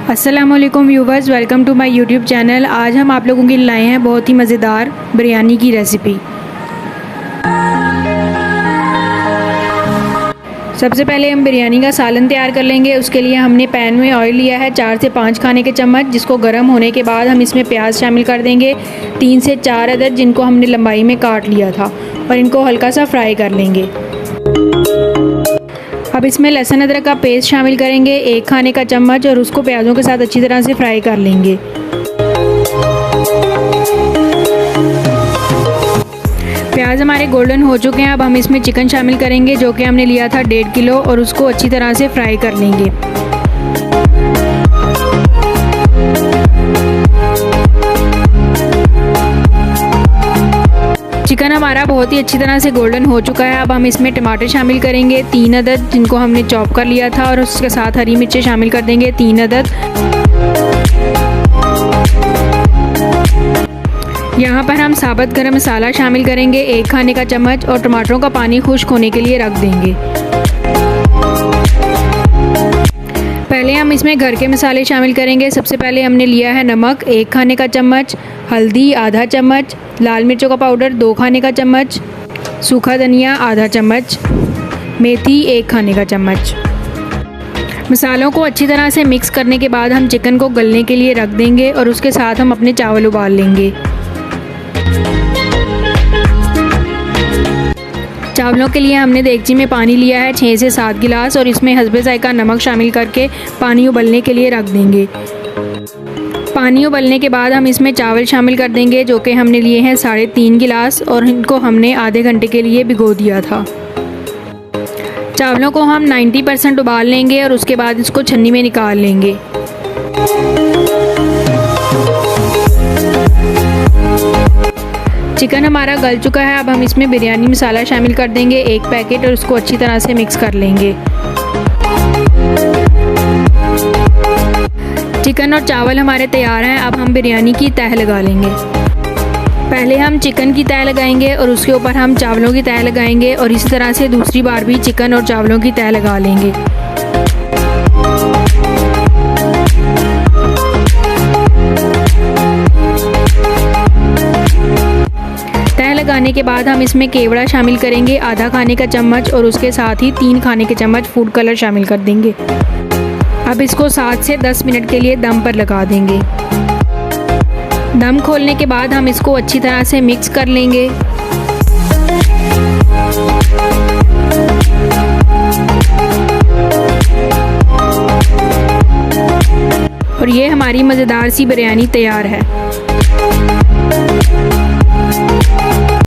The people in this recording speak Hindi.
अस्सलामुअलैकुम viewers, welcome to my YouTube channel. आज हम आप लोगों के लिए लाए हैं बहुत ही मज़ेदार बिरयानी की रेसिपी। सबसे पहले हम बिरयानी का सालन तैयार कर लेंगे। उसके लिए हमने पैन में ऑयल लिया है 4 से 5 खाने के चम्मच, जिसको गर्म होने के बाद हम इसमें प्याज शामिल कर देंगे 3 से 4 अदद, जिनको हमने लंबाई में काट लिया था, और इनको हल्का सा फ्राई कर लेंगे। अब इसमें लहसुन अदरक का पेस्ट शामिल करेंगे 1 खाने का चम्मच, और उसको प्याज़ों के साथ अच्छी तरह से फ्राई कर लेंगे। प्याज हमारे गोल्डन हो चुके हैं। अब हम इसमें चिकन शामिल करेंगे, जो कि हमने लिया था 1.5 किलो, और उसको अच्छी तरह से फ्राई कर लेंगे। चिकन हमारा बहुत ही अच्छी तरह से गोल्डन हो चुका है। अब हम इसमें टमाटर शामिल करेंगे 3 अदद, जिनको हमने चॉप कर लिया था, और उसके साथ हरी मिर्चें शामिल कर देंगे 3 अदद। यहाँ पर हम साबुत गरम मसाला शामिल करेंगे 1 खाने का चम्मच, और टमाटरों का पानी खुश्क होने के लिए रख देंगे। पहले हम इसमें घर के मसाले शामिल करेंगे। सबसे पहले हमने लिया है नमक 1 खाने का चम्मच, हल्दी आधा चम्मच, लाल मिर्चों का पाउडर 2 खाने का चम्मच, सूखा धनिया आधा चम्मच, मेथी 1 खाने का चम्मच। मसालों को अच्छी तरह से मिक्स करने के बाद हम चिकन को गलने के लिए रख देंगे, और उसके साथ हम अपने चावल उबाल लेंगे। चावलों के लिए हमने देगची में पानी लिया है 6 से 7 गिलास, और इसमें हस्बे ज़ायका नमक शामिल करके पानी उबलने के लिए रख देंगे। पानी उबलने के बाद हम इसमें चावल शामिल कर देंगे, जो कि हमने लिए हैं 3.5 गिलास, और इनको हमने आधे घंटे के लिए भिगो दिया था। चावलों को हम 90% उबाल लेंगे, और उसके बाद इसको छन्नी में निकाल लेंगे। चिकन हमारा गल चुका है। अब हम इसमें बिरयानी मसाला शामिल कर देंगे 1 पैकेट, और उसको अच्छी तरह से मिक्स कर लेंगे। चिकन और चावल हमारे तैयार हैं। अब हम बिरयानी की तह लगा लेंगे। पहले हम चिकन की तह लगाएंगे, और उसके ऊपर हम चावलों की तह लगाएंगे, और इसी तरह से दूसरी बार भी चिकन और चावलों की तह लगा लेंगे। तह लगाने के बाद हम इसमें केवड़ा शामिल करेंगे आधा खाने का चम्मच, और उसके साथ ही 3 खाने के चम्मच फूड कलर शामिल कर देंगे। अब इसको 7 से 10 मिनट के लिए दम पर लगा देंगे। दम खोलने के बाद हम इसको अच्छी तरह से मिक्स कर लेंगे। और ये हमारी मज़ेदार सी बिरयानी तैयार है।